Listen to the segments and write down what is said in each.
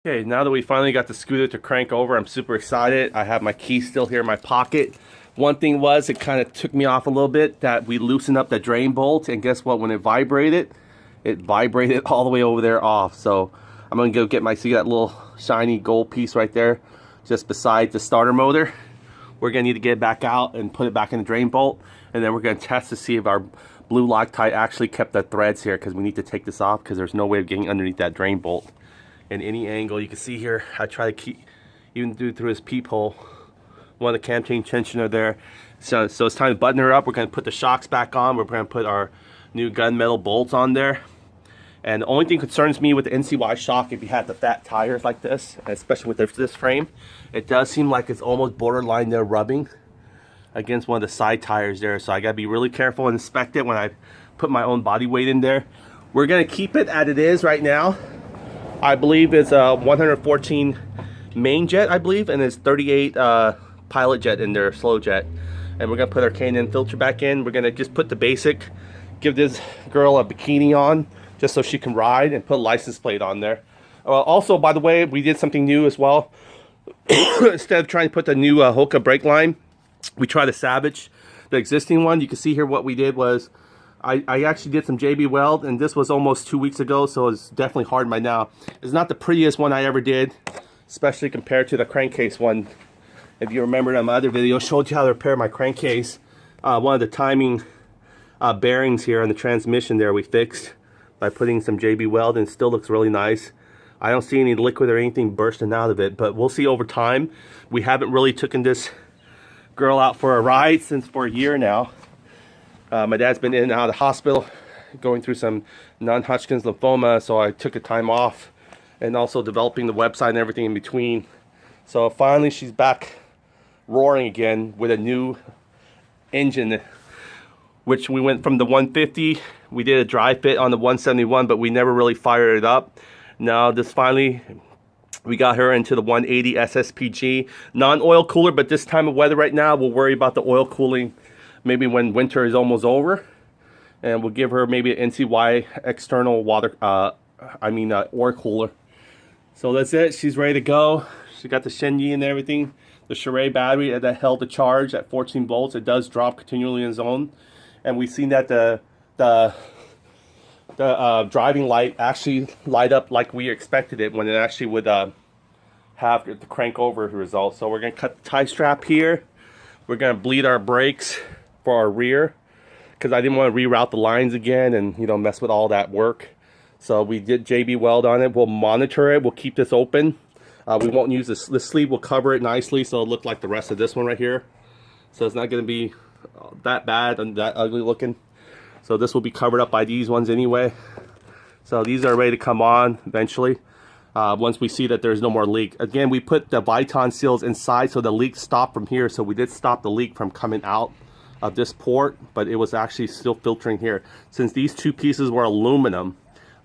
Okay, now that we finally got the scooter to crank over, I'm super excited. I have my key still here in my pocket. One thing was, it kind of took me off a little bit that we loosened up the drain bolt, and guess what? When it vibrated all the way over there off. So I'm gonna go get see that little shiny gold piece right there, just beside the starter motor. We're gonna need to get it back out and put it back in the drain bolt, and then we're gonna test to see if our blue Loctite actually kept the threads here, because we need to take this off because there's no way of getting underneath that drain bolt in any angle. You can see here, I try to keep, even through his peephole, one of the cam chain tensioner there. So it's time to button her up. We're gonna put the shocks back on. We're gonna put our new gunmetal bolts on there. And the only thing concerns me with the NCY shock, if you have the fat tires like this, especially with this frame, it does seem like it's almost borderline there rubbing against one of the side tires there. So I gotta be really careful and inspect it when I put my own body weight in there. We're gonna keep it as it is right now. I believe it's a 114 main jet, I believe, and it's 38 pilot jet in there, slow jet. And we're gonna put our K&N filter back in. We're gonna just put the basic, give this girl a bikini on, just so she can ride, and put a license plate on there. Also, by the way, we did something new as well. Instead of trying to put the new Hoka brake line, we tried to salvage the existing one. You can see here what we did was, I actually did some JB weld, and this was almost 2 weeks ago, so it's definitely hard by now. It's not the prettiest one I ever did, especially compared to the crankcase one. If you remember in my other video, I showed you how to repair my crankcase. One of the timing bearings here on the transmission there we fixed by putting some JB weld, and it still looks really nice. I don't see any liquid or anything bursting out of it, but we'll see over time. We haven't really taken this girl out for a ride since for a year now. My dad's been in and out of the hospital going through some non-Hodgkin's lymphoma, so I took a time off, and also developing the website and everything in between. So finally she's back roaring again with a new engine, which we went from the 150. We did a dry fit on the 171, but we never really fired it up. Now this finally, we got her into the 180 SSPG, non-oil cooler, but this time of weather right now, we'll worry about the oil cooling maybe when winter is almost over, and we'll give her maybe an NCY external water, oil cooler. So that's it. She's ready to go. She got the Shenyi and everything. The Charade battery that held the charge at 14 volts. It does drop continually in zone, and we've seen that the driving light actually light up like we expected it when it actually would have the crank over result. So we're gonna cut the tie strap here. We're gonna bleed our brakes for our rear, because I didn't want to reroute the lines again and mess with all that work. So we did JB weld on it. We'll monitor it. We'll keep this open. We won't use this. This sleeve will cover it nicely, so it'll look like the rest of this one right here. So it's not going to be that bad and that ugly looking. So this will be covered up by these ones anyway. So these are ready to come on eventually. Once we see that there's no more leak. Again, we put the Viton seals inside so the leak stopped from here. So we did stop the leak from coming out of this port, but it was actually still filtering here. Since these two pieces were aluminum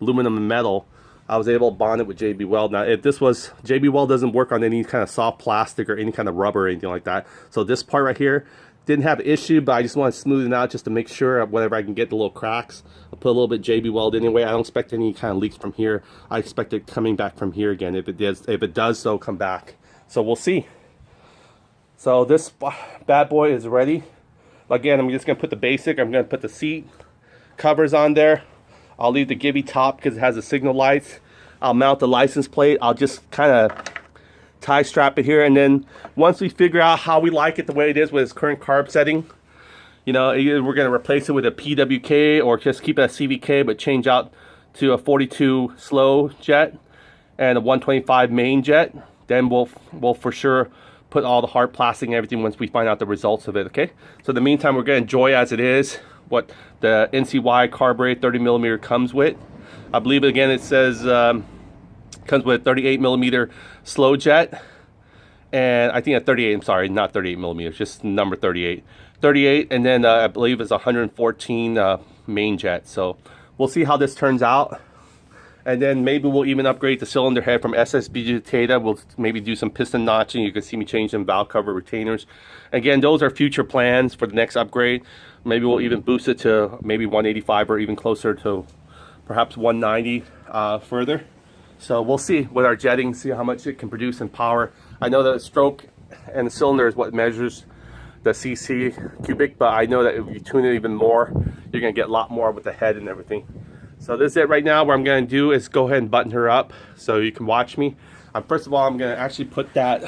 and metal, I was able to bond it with JB Weld. Now, if this was, JB Weld doesn't work on any kind of soft plastic or any kind of rubber or anything like that. So this part right here didn't have an issue, but I just want to smooth it out just to make sure whenever I can get the little cracks. I'll put a little bit JB Weld anyway. I don't expect any kind of leaks from here. I expect it coming back from here again. If it does so, come back. So we'll see. So this bad boy is ready. Again, I'm just going to put the basic. I'm going to put the seat covers on there. I'll leave the Gibby top because it has the signal lights. I'll mount the license plate. I'll just kind of tie strap it here, and then once we figure out how we like it the way it is with its current carb setting, either we're going to replace it with a PWK or just keep it at CVK but change out to a 42 slow jet and a 125 main jet. Then we'll for sure put all the hard plastic and everything once we find out the results of it. Okay, so in the meantime, we're going to enjoy as it is what the NCY carburetor 30mm comes with. I believe again it says comes with a 38mm slow jet, and I think at 38, I'm sorry, not 38mm, just number 38, and then I believe it's 114 main jet. So we'll see how this turns out. And then maybe we'll even upgrade the cylinder head from SSB to Tata. We'll maybe do some piston notching. You can see me change them valve cover retainers. Again, those are future plans for the next upgrade. Maybe we'll even boost it to maybe 185 or even closer to perhaps 190 further. So we'll see with our jetting, see how much it can produce in power. I know that the stroke and the cylinder is what measures the cc cubic, but I know that if you tune it even more, you're gonna get a lot more with the head and everything. So this is it right now. What I'm gonna do is go ahead and button her up so you can watch me. First of all, I'm gonna actually put that,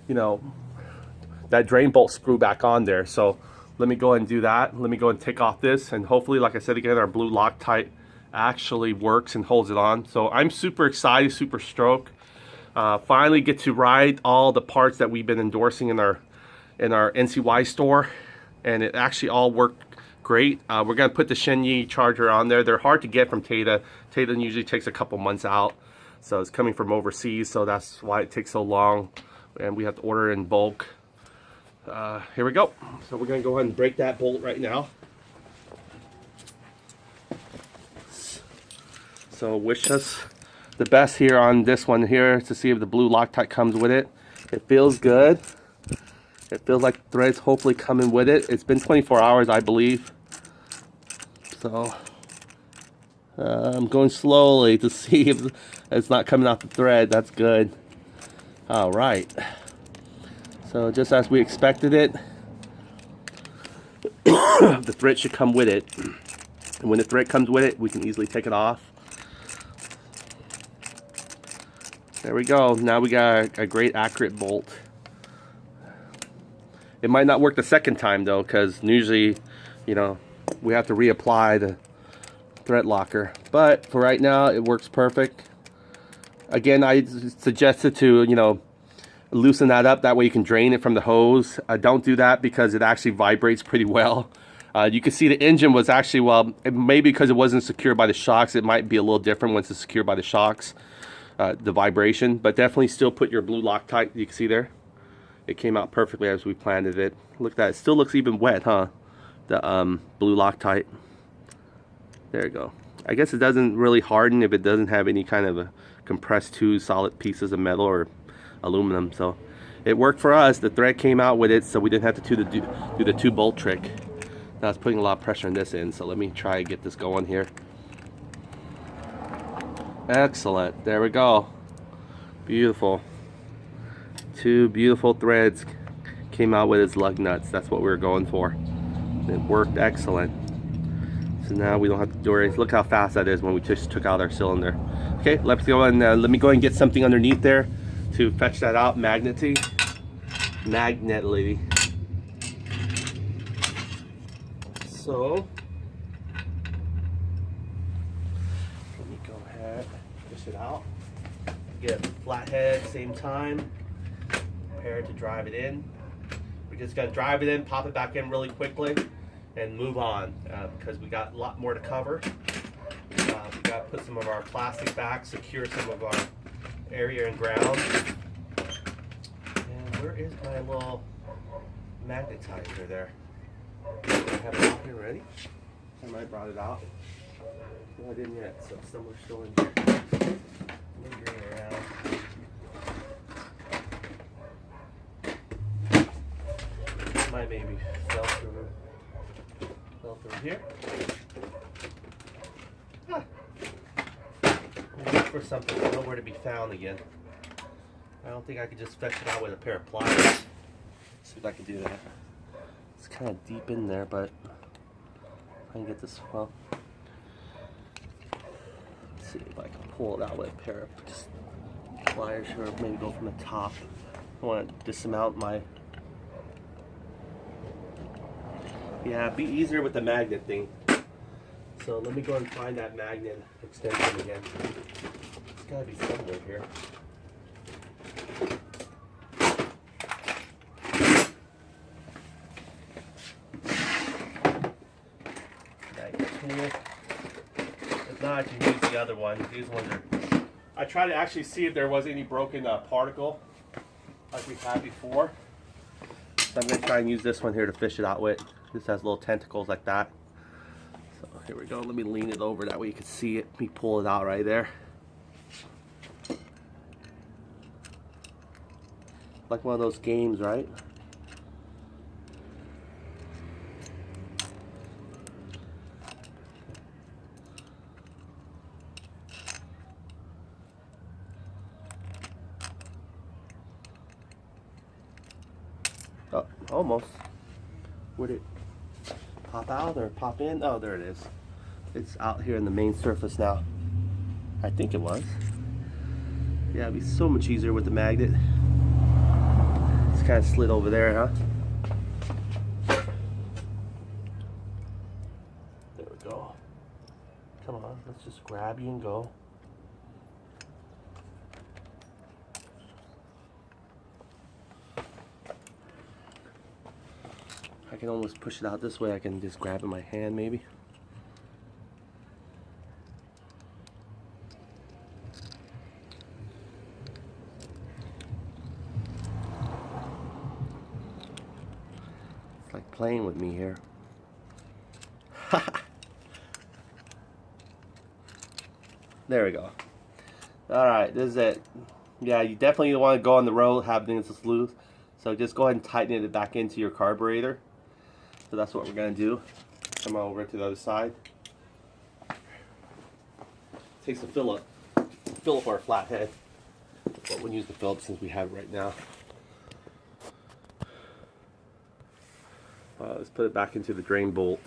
you know, that drain bolt screw back on there. So let me go ahead and do that. Let me go and take off this, and hopefully, like I said again, our blue Loctite actually works and holds it on. So I'm super excited, super stoked. Finally get to ride all the parts that we've been endorsing in our NCY store, and it actually all worked great. We're gonna put the Shenyi charger on there. They're hard to get from Tata. Tata usually takes a couple months out, so it's coming from overseas, so that's why it takes so long, and we have to order in bulk. Here we go. So we're gonna go ahead and break that bolt right now. So wish us the best here on this one here to see if the blue Loctite comes with it. It feels good. It feels like threads hopefully coming with it. It's been 24 hours, I believe. So I'm going slowly to see if it's not coming out the thread. That's good. All right. So just as we expected it, the thread should come with it. And when the thread comes with it, we can easily take it off. There we go. Now we got a great accurate bolt. It might not work the second time though, because usually, you know, we have to reapply the thread locker. But for right now, it works perfect. Again, I suggested to, you know, loosen that up. That way you can drain it from the hose. Don't do that because it actually vibrates pretty well. You can see the engine was actually, well, maybe because it wasn't secured by the shocks, it might be a little different once it's secured by the shocks, the vibration. But definitely still put your blue Loctite. You can see there. It came out perfectly as we planned it. Look at that. It still looks even wet, huh? The blue Loctite. There you go. I guess it doesn't really harden if it doesn't have any kind of a compressed two solid pieces of metal or aluminum. So it worked for us. The thread came out with it, so we didn't have to do the two bolt trick. Now it's putting a lot of pressure on this end, so let me try and get this going here. Excellent. There we go. Beautiful. Two beautiful threads came out with its lug nuts. That's what we were going for. It worked excellent. So now we don't have to do it. Look how fast that is when we just took out our cylinder. Okay, let's go and let me go and get something underneath there to fetch that out magnetly. So let me go ahead, push it out. Get a flathead same time. Prepare to drive it in. We just got to drive it in, pop it back in really quickly, and move on because we got a lot more to cover. We got to put some of our plastic back, secure some of our area and ground. And where is my little magnetizer there? I have it out here ready. I might have brought it out. No, I didn't yet, so somewhere still in here. Let me bring it around. My baby fell through here. Ah. Look for something, nowhere to be found again. I don't think I could just fetch it out with a pair of pliers. Let's see if I can do that. It's kind of deep in there, but I can get this well. Let's see if I can pull it out with a pair of just pliers, or maybe go from the top. I want to dismount my. Yeah, it'd be easier with the magnet thing. So let me go and find that magnet extension again. It's gotta be somewhere here. Magnet tool. If not, I can use the other one. These ones are. I tried to actually see if there was any broken particle like we had before. So I'm gonna try and use this one here to fish it out with. This has little tentacles like that. So here we go. Let me lean it over, that way you can see it. Let me pull it out right there. Like one of those games, right? Oh, almost. Where'd it pop out or pop in? Oh, there it is. It's out here in the main surface now. I think it was. Yeah, it'd be so much easier with the magnet. It's kind of slid over there, huh? There we go. Come on, let's just grab you and go. I can almost push it out this way. I can just grab it in my hand maybe. It's like playing with me here. There we go. Alright, this is it. Yeah, you definitely want to go on the road, have things loose. So just go ahead and tighten it back into your carburetor. So that's what we're going to do. Come over to the other side. Takes a Phillip or a flathead. But we'll use the Phillip since we have it right now. Let's put it back into the drain bolt.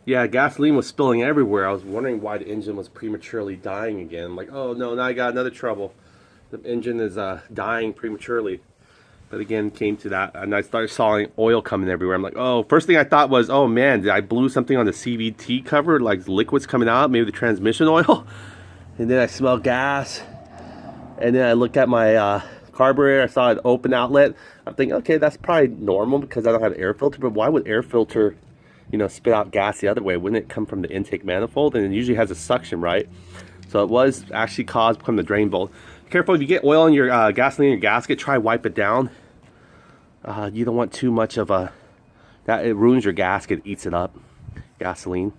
Yeah, gasoline was spilling everywhere. I was wondering why the engine was prematurely dying again. I'm like, oh no, now I got another trouble. The engine is dying prematurely. But again, came to that, and I started saw oil coming everywhere. I'm like, oh, first thing I thought was, oh man, did I blew something on the CVT cover, like liquids coming out, maybe the transmission oil? And then I smelled gas, and then I looked at my carburetor, I saw an open outlet. I'm thinking, okay, that's probably normal because I don't have an air filter, but why would air filter, you know, spit out gas the other way? Wouldn't it come from the intake manifold? And it usually has a suction, right? So it was actually caused from the drain bolt. Careful, if you get oil in your gasoline in your gasket, try wipe it down. You don't want too much of a, that it ruins your gasket, eats it up, gasoline.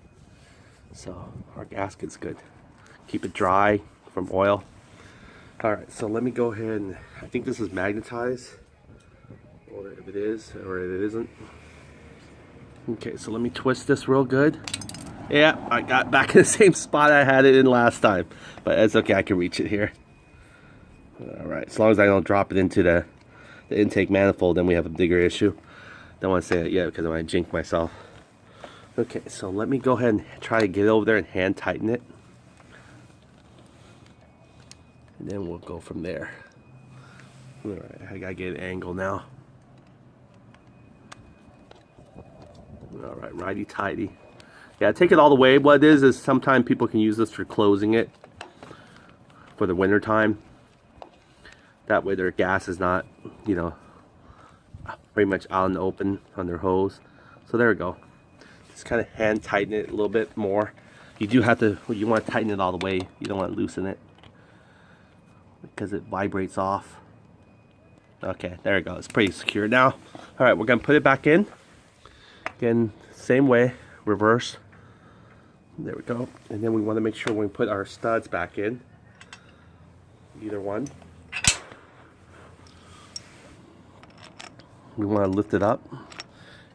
So our gasket's good. Keep it dry from oil. Alright, so let me go ahead and, I think this is magnetized, or if it is, or it isn't. Okay, so let me twist this real good. Yeah, I got back in the same spot I had it in last time, but it's okay, I can reach it here. Alright, as long as I don't drop it into the intake manifold, then we have a bigger issue. Don't want to say it yet because I might jinx myself. Okay, so let me go ahead and try to get over there and hand tighten it. And then we'll go from there. Alright, I gotta get an angle now. Alright, righty tighty. Yeah, take it all the way. What it is sometimes people can use this for closing it for the winter time. That way their gas is not, you know, pretty much out in the open on their hose. So there we go. Just kind of hand tighten it a little bit more. You do have to, you want to tighten it all the way. You don't want to loosen it because it vibrates off. Okay, there we go. It's pretty secure now. All right, we're going to put it back in. Again, same way, reverse. There we go. And then we want to make sure when we put our studs back in, either one, we want to lift it up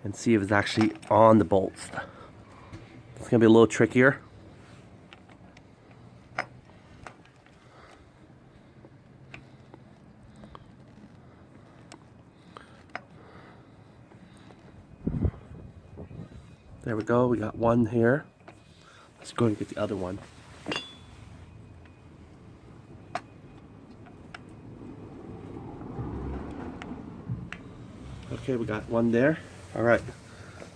and see if it's actually on the bolts. It's going to be a little trickier. There we go, we got one here. Let's go and get the other one. Okay, we got one there. All right, so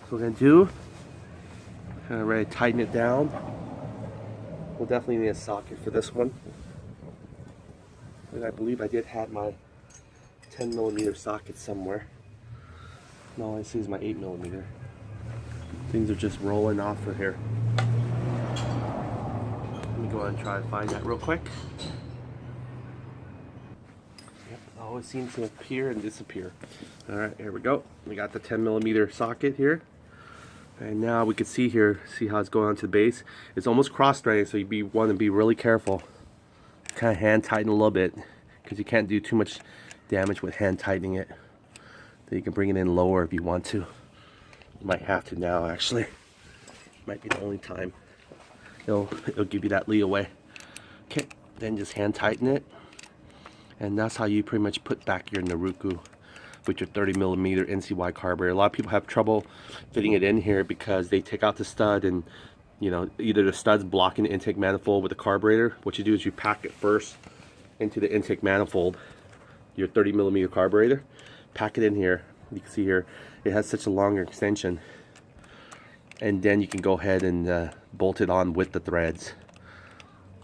we're gonna do, kind of ready to tighten it down. We'll definitely need a socket for this one. And I believe I did have my 10mm socket somewhere. No, all I see is my 8mm. Things are just rolling off of here. Let me go ahead and try to find that real quick. Yep, it always seems to appear and disappear. Alright, here we go. We got the 10mm socket here. And now we can see here, see how it's going on to the base. It's almost cross-threading, so you want to be really careful. Kind of hand tighten a little bit, because you can't do too much damage with hand tightening it. Then you can bring it in lower if you want to. You might have to now, actually. Might be the only time. It'll give you that leeway. Okay, then just hand tighten it. And that's how you pretty much put back your Naraku. with your 30mm NCY carburetor. A lot of people have trouble fitting it in here because they take out the stud and, you know, either the stud's blocking the intake manifold with the carburetor. What you do is you pack it first into the intake manifold, your 30mm carburetor, pack it in here. You can see here it has such a longer extension, and then you can go ahead and bolt it on with the threads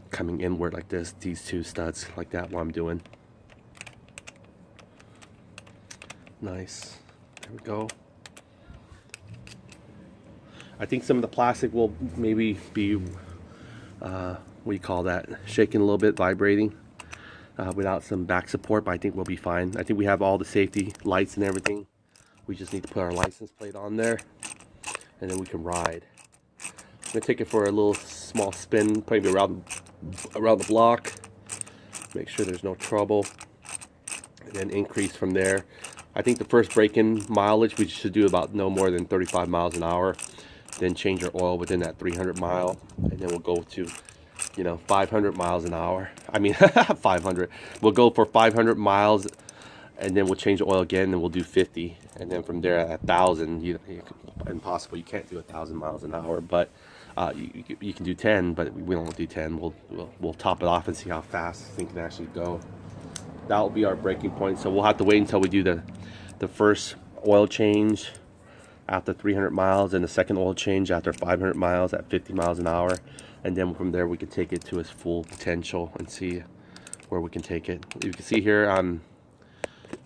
coming inward like this, these two studs like that, what I'm doing. Nice. There we go. I think some of the plastic will maybe be what do you call that, shaking a little bit, vibrating without some back support, but I think we'll be fine. I think we have all the safety lights and everything. We just need to put our license plate on there, and then we can ride. I'm gonna take it for a little small spin, probably around the block, make sure there's no trouble, and then increase from there. I think the first break-in mileage we should do about no more than 35 miles an hour, then change our oil within that 300 mile, and then we'll go to, you know, 500 miles an hour. I mean 500. We'll go for 500 miles, and then we'll change the oil again, and we'll do 50, and then from there at 1,000, impossible, you can't do 1,000 miles an hour, but you can do 10, but we won't do 10. We'll top it off and see how fast this thing can actually go. That will be our breaking point, so we'll have to wait until we do the first oil change after 300 miles and the second oil change after 500 miles at 50 miles an hour, and then from there we can take it to its full potential and see where we can take it. You can see here I'm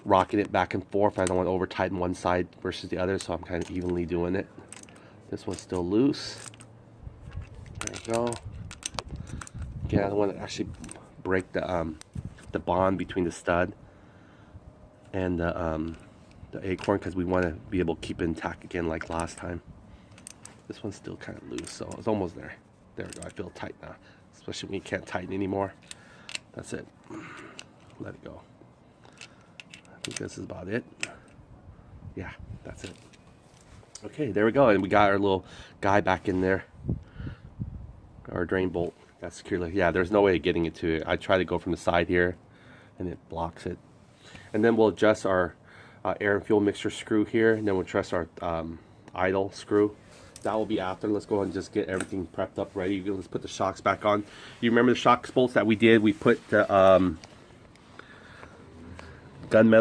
rocking it back and forth. I don't want to over tighten one side versus the other, so I'm kind of evenly doing it. This one's still loose. There we go. Again, I don't want to actually break the bond between the stud and the acorn, because we want to be able to keep it intact again like last time. This one's still kind of loose, so it's almost there. There we go. I feel tight now, especially when you can't tighten anymore. That's it. Let it go. I think this is about it. Yeah, that's it. Okay, there we go, and we got our little guy back in there. Our drain bolt. That's securely. Yeah, there's no way of getting it to it. I try to go from the side here, and it blocks it. And then we'll adjust our air and fuel mixture screw here, and then we'll adjust our idle screw. That will be after. Let's go ahead and just get everything prepped up, ready. Let's put the shocks back on. You remember the shock bolts that we did? We put the gunmetal